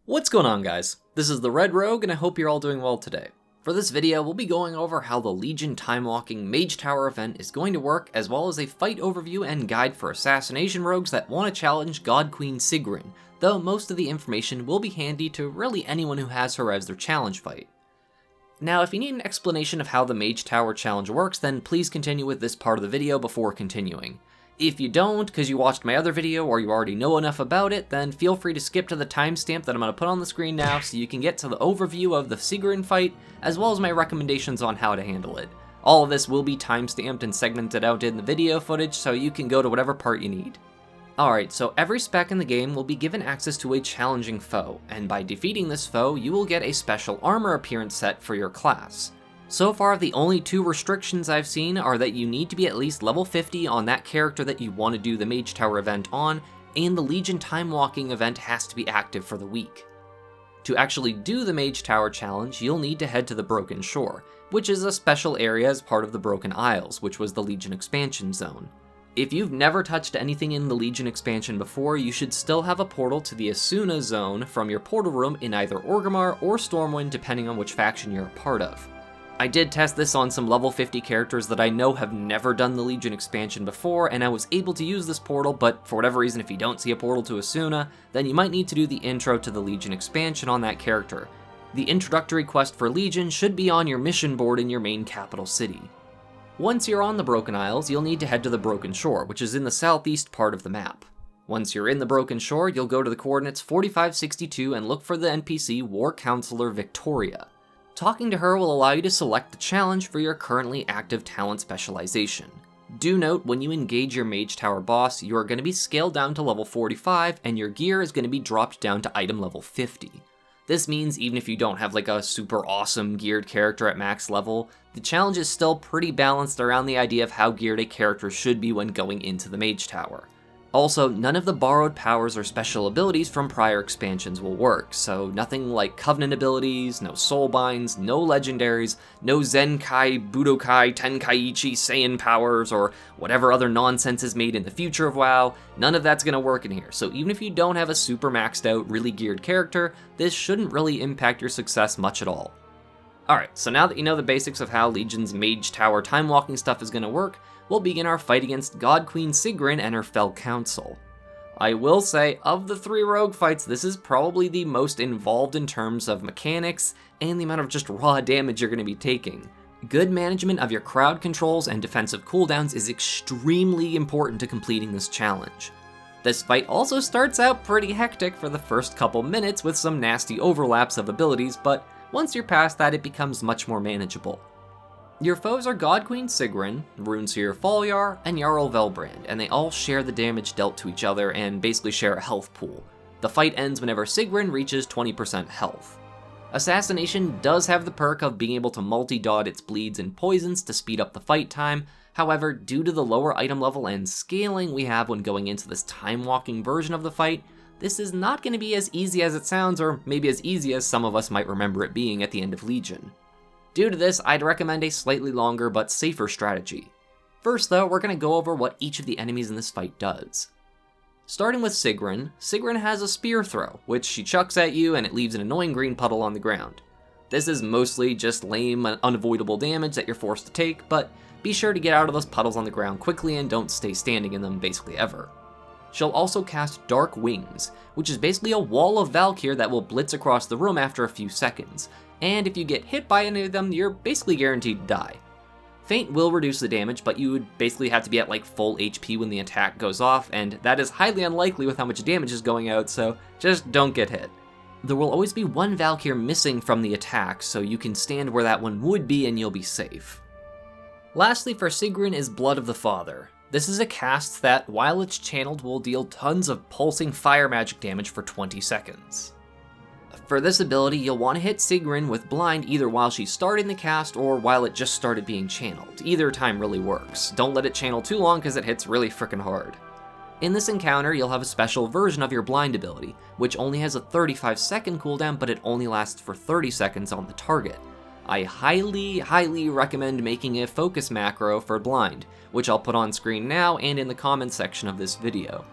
What's going on, guys? This is the Red Rogue, and I hope you're all doing well today. For this video, we'll be going over how the Legion Timewalking Mage Tower event is going to work, as well as a fight overview and guide for Assassination Rogues that want to challenge God-Queen Sigryn, though most of the information will be handy to really anyone who has her as their challenge fight. Now, if you need an explanation of how the Mage Tower challenge works, then please continue with this part of the video before continuing. If you don't, because you watched my other video or you already know enough about it, then feel free to skip to the timestamp that I'm going to put on the screen now so you can get to the overview of the Sigryn fight, as well as my recommendations on how to handle it. All of this will be timestamped and segmented out in the video footage, so you can go to whatever part you need. Alright, so every spec in the game will be given access to a challenging foe, and by defeating this foe, you will get a special armor appearance set for your class. So far, the only two restrictions I've seen are that you need to be at least level 50 on that character that you want to do the Mage Tower event on, and the Legion Timewalking event has to be active for the week. To actually do the Mage Tower challenge, you'll need to head to the Broken Shore, which is a special area as part of the Broken Isles, which was the Legion expansion zone. If you've never touched anything in the Legion expansion before, you should still have a portal to the Asuna zone from your portal room in either Orgrimmar or Stormwind, depending on which faction you're a part of. I did test this on some level 50 characters that I know have never done the Legion expansion before, and I was able to use this portal, but for whatever reason, if you don't see a portal to Asuna, then you might need to do the intro to the Legion expansion on that character. The introductory quest for Legion should be on your mission board in your main capital city. Once you're on the Broken Isles, you'll need to head to the Broken Shore, which is in the southeast part of the map. Once you're in the Broken Shore, you'll go to the coordinates 4562 and look for the NPC War Counselor Victoria. Talking to her will allow you to select the challenge for your currently active talent specialization. Do note, when you engage your Mage Tower boss, you are going to be scaled down to level 45, and your gear is going to be dropped down to item level 50. This means even if you don't have like a super awesome geared character at max level, the challenge is still pretty balanced around the idea of how geared a character should be when going into the Mage Tower. Also, none of the borrowed powers or special abilities from prior expansions will work, so nothing like Covenant abilities, no Soulbinds, no legendaries, no Zenkai, Budokai, Tenkaichi, Saiyan powers, or whatever other nonsense is made in the future of WoW. None of that's going to work in here, so even if you don't have a super maxed out, really geared character, this shouldn't really impact your success much at all. Alright, so now that you know the basics of how Legion's Mage Tower timewalking stuff is going to work, we'll begin our fight against God-Queen Sigryn and her Fell Council. I will say, of the three rogue fights, this is probably the most involved in terms of mechanics and the amount of just raw damage you're going to be taking. Good management of your crowd controls and defensive cooldowns is extremely important to completing this challenge. This fight also starts out pretty hectic for the first couple minutes with some nasty overlaps of abilities, but once you're past that, it becomes much more manageable. Your foes are God-Queen Sigryn, Runeseer Faljar, and Jarl Velbrand, and they all share the damage dealt to each other and basically share a health pool. The fight ends whenever Sigryn reaches 20% health. Assassination does have the perk of being able to multi-dot its bleeds and poisons to speed up the fight time. However, due to the lower item level and scaling we have when going into this time-walking version of the fight, this is not going to be as easy as it sounds, or maybe as easy as some of us might remember it being at the end of Legion. Due to this, I'd recommend a slightly longer but safer strategy. First though, we're going to go over what each of the enemies in this fight does. Starting with Sigryn, Sigryn has a spear throw, which she chucks at you and it leaves an annoying green puddle on the ground. This is mostly just lame, unavoidable damage that you're forced to take, but be sure to get out of those puddles on the ground quickly and don't stay standing in them basically ever. She'll also cast Dark Wings, which is basically a wall of Valkyr that will blitz across the room after a few seconds, and if you get hit by any of them, you're basically guaranteed to die. Feint will reduce the damage, but you would basically have to be at like full HP when the attack goes off, and that is highly unlikely with how much damage is going out, so just don't get hit. There will always be one Valkyr missing from the attack, so you can stand where that one would be and you'll be safe. Lastly for Sigryn is Blood of the Father. This is a cast that, while it's channeled, will deal tons of pulsing fire magic damage for 20 seconds. For this ability, you'll want to hit Sigryn with Blind either while she's starting the cast or while it just started being channeled. Either time really works. Don't let it channel too long because it hits really frickin' hard. In this encounter, you'll have a special version of your Blind ability, which only has a 35-second cooldown, but it only lasts for 30 seconds on the target. I highly recommend making a focus macro for Blind, which I'll put on screen now and in the comments section of this video.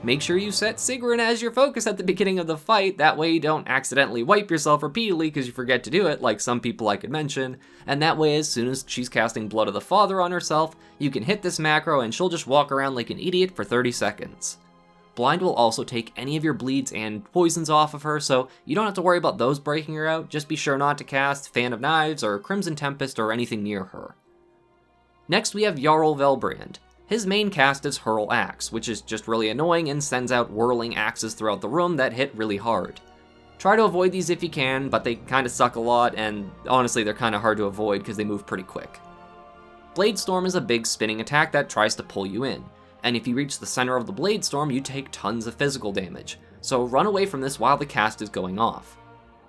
Make sure you set Sigryn as your focus at the beginning of the fight, that way you don't accidentally wipe yourself repeatedly because you forget to do it, like some people I could mention, and that way as soon as she's casting Blood of the Father on herself, you can hit this macro and she'll just walk around like an idiot for 30 seconds. Blind will also take any of your bleeds and poisons off of her, so you don't have to worry about those breaking her out, just be sure not to cast Fan of Knives or Crimson Tempest or anything near her. Next we have Jarl Velbrand. His main cast is Hurl Axe, which is just really annoying and sends out whirling axes throughout the room that hit really hard. Try to avoid these if you can, but they kinda suck a lot, and honestly they're kinda hard to avoid because they move pretty quick. Blade Storm is a big spinning attack that tries to pull you in, and if you reach the center of the Blade Storm, you take tons of physical damage, so run away from this while the cast is going off.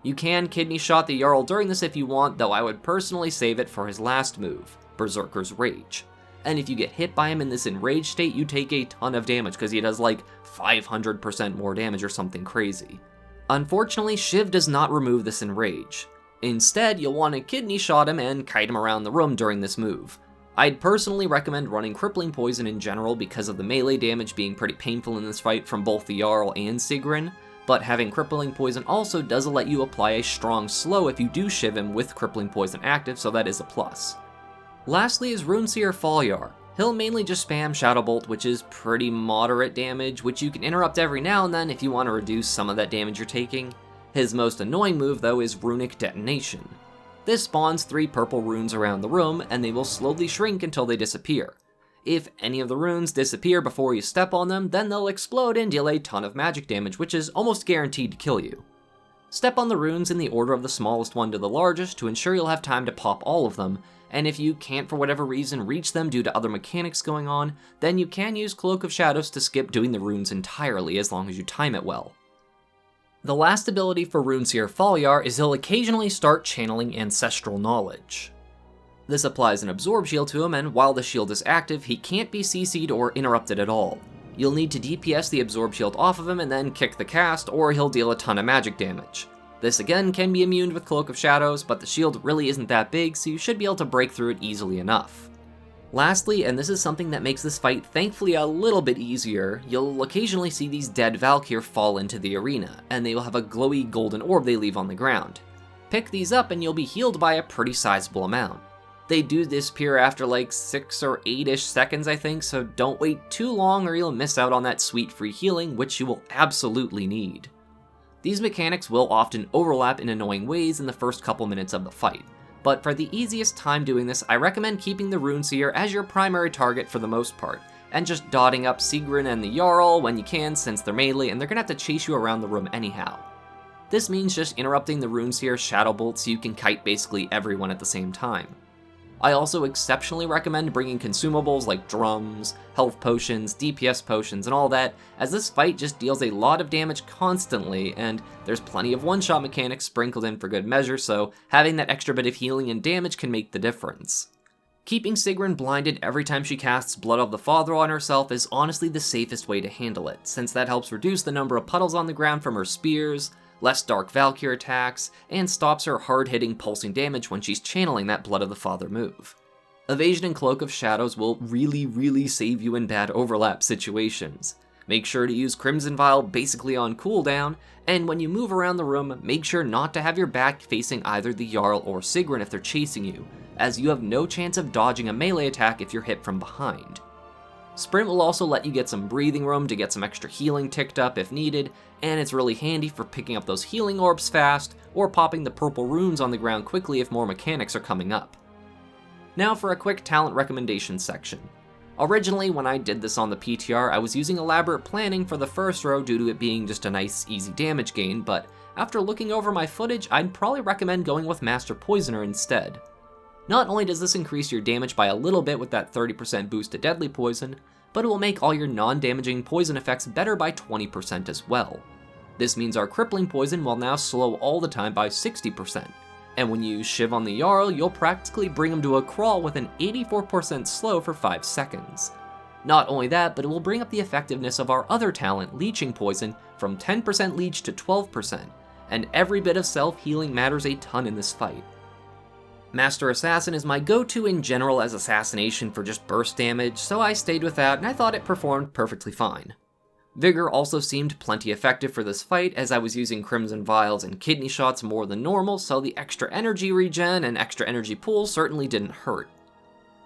You can kidney shot the Jarl during this if you want, though I would personally save it for his last move, Berserker's Rage. And if you get hit by him in this enraged state, you take a ton of damage because he does like 500% more damage or something crazy. Unfortunately, Shiv does not remove this enrage. Instead, you'll want to kidney shot him and kite him around the room during this move. I'd personally recommend running Crippling Poison in general because of the melee damage being pretty painful in this fight from both the Jarl and Sigryn, but having Crippling Poison also does let you apply a strong slow if you do Shiv him with Crippling Poison active, so that is a plus. Lastly is Runeseer Faljar. He'll mainly just spam Shadow Bolt, which is pretty moderate damage, which you can interrupt every now and then if you want to reduce some of that damage you're taking. His most annoying move though is Runic Detonation. This spawns 3 purple runes around the room, and they will slowly shrink until they disappear. If any of the runes disappear before you step on them, then they'll explode and deal a ton of magic damage, which is almost guaranteed to kill you. Step on the runes in the order of the smallest one to the largest to ensure you'll have time to pop all of them, and if you can't for whatever reason reach them due to other mechanics going on, then you can use Cloak of Shadows to skip doing the runes entirely as long as you time it well. The last ability for Runeseer Faljar is he'll occasionally start channeling Ancestral Knowledge. This applies an Absorb Shield to him, and while the shield is active, he can't be CC'd or interrupted at all. You'll need to DPS the Absorb Shield off of him and then kick the cast, or he'll deal a ton of magic damage. This again can be immune with Cloak of Shadows, but the shield really isn't that big, so you should be able to break through it easily enough. Lastly, and this is something that makes this fight thankfully a little bit easier, you'll occasionally see these dead Valkyr fall into the arena, and they will have a glowy golden orb they leave on the ground. Pick these up and you'll be healed by a pretty sizable amount. They do disappear after like 6 or 8-ish seconds I think, so don't wait too long or you'll miss out on that sweet free healing, which you will absolutely need. These mechanics will often overlap in annoying ways in the first couple minutes of the fight, but for the easiest time doing this, I recommend keeping the Runeseer as your primary target for the most part, and just dotting up Sigryn and the Jarl when you can since they're melee and they're gonna have to chase you around the room anyhow. This means just interrupting the Runeseer Shadow Bolt so you can kite basically everyone at the same time. I also exceptionally recommend bringing consumables like drums, health potions, DPS potions, and all that, as this fight just deals a lot of damage constantly, and there's plenty of one-shot mechanics sprinkled in for good measure, so having that extra bit of healing and damage can make the difference. Keeping Sigryn blinded every time she casts Blood of the Father on herself is honestly the safest way to handle it, since that helps reduce the number of puddles on the ground from her spears, less Dark Valkyr attacks, and stops her hard-hitting pulsing damage when she's channeling that Blood of the Father move. Evasion and Cloak of Shadows will really save you in bad overlap situations. Make sure to use Crimson Vial basically on cooldown, and when you move around the room, make sure not to have your back facing either the Jarl or Sigryn if they're chasing you, as you have no chance of dodging a melee attack if you're hit from behind. Sprint will also let you get some breathing room to get some extra healing ticked up if needed, and it's really handy for picking up those healing orbs fast, or popping the purple runes on the ground quickly if more mechanics are coming up. Now for a quick talent recommendation section. Originally, when I did this on the PTR, I was using elaborate planning for the first row due to it being just a nice, easy damage gain, but after looking over my footage, I'd probably recommend going with Master Poisoner instead. Not only does this increase your damage by a little bit with that 30% boost to deadly poison, but it will make all your non-damaging poison effects better by 20% as well. This means our crippling poison will now slow all the time by 60%, and when you use Shiv on the Jarl, you'll practically bring him to a crawl with an 84% slow for 5 seconds. Not only that, but it will bring up the effectiveness of our other talent, Leeching Poison, from 10% leech to 12%, and every bit of self-healing matters a ton in this fight. Master Assassin is my go-to in general as Assassination for just burst damage, so I stayed with that and I thought it performed perfectly fine. Vigor also seemed plenty effective for this fight, as I was using Crimson Vials and Kidney Shots more than normal, so the extra energy regen and extra energy pool certainly didn't hurt.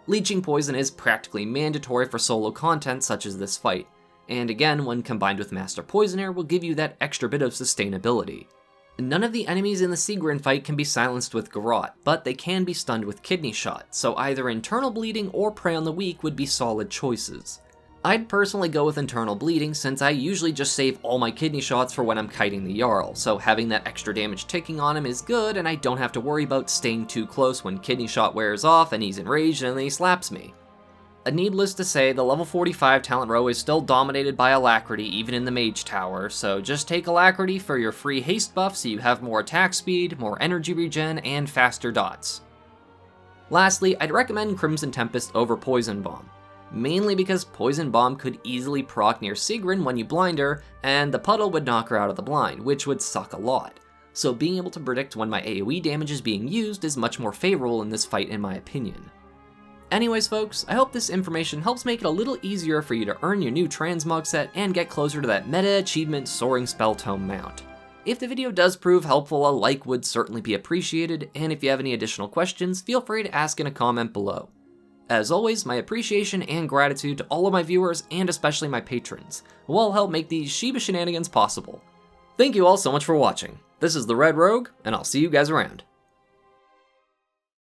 Leeching Poison is practically mandatory for solo content such as this fight, and again, when combined with Master Poisoner, will give you that extra bit of sustainability. None of the enemies in the Sigryn fight can be silenced with Garrote, but they can be stunned with Kidney Shot, so either Internal Bleeding or Prey on the Weak would be solid choices. I'd personally go with Internal Bleeding since I usually just save all my Kidney Shots for when I'm kiting the Jarl, so having that extra damage ticking on him is good and I don't have to worry about staying too close when Kidney Shot wears off and he's enraged and then he slaps me. Needless to say, the level 45 talent row is still dominated by Alacrity even in the Mage Tower, so just take Alacrity for your free haste buff so you have more attack speed, more energy regen, and faster dots. Lastly, I'd recommend Crimson Tempest over Poison Bomb, mainly because Poison Bomb could easily proc near Sigryn when you blind her, and the puddle would knock her out of the blind, which would suck a lot. So being able to predict when my AoE damage is being used is much more favorable in this fight in my opinion. Anyways folks, I hope this information helps make it a little easier for you to earn your new Transmog set and get closer to that meta achievement Soaring Spell Tome mount. If the video does prove helpful, a like would certainly be appreciated, and if you have any additional questions, feel free to ask in a comment below. As always, my appreciation and gratitude to all of my viewers and especially my patrons, who all help make these Shiba Shenanigans possible. Thank you all so much for watching. This is the Red Rogue, and I'll see you guys around.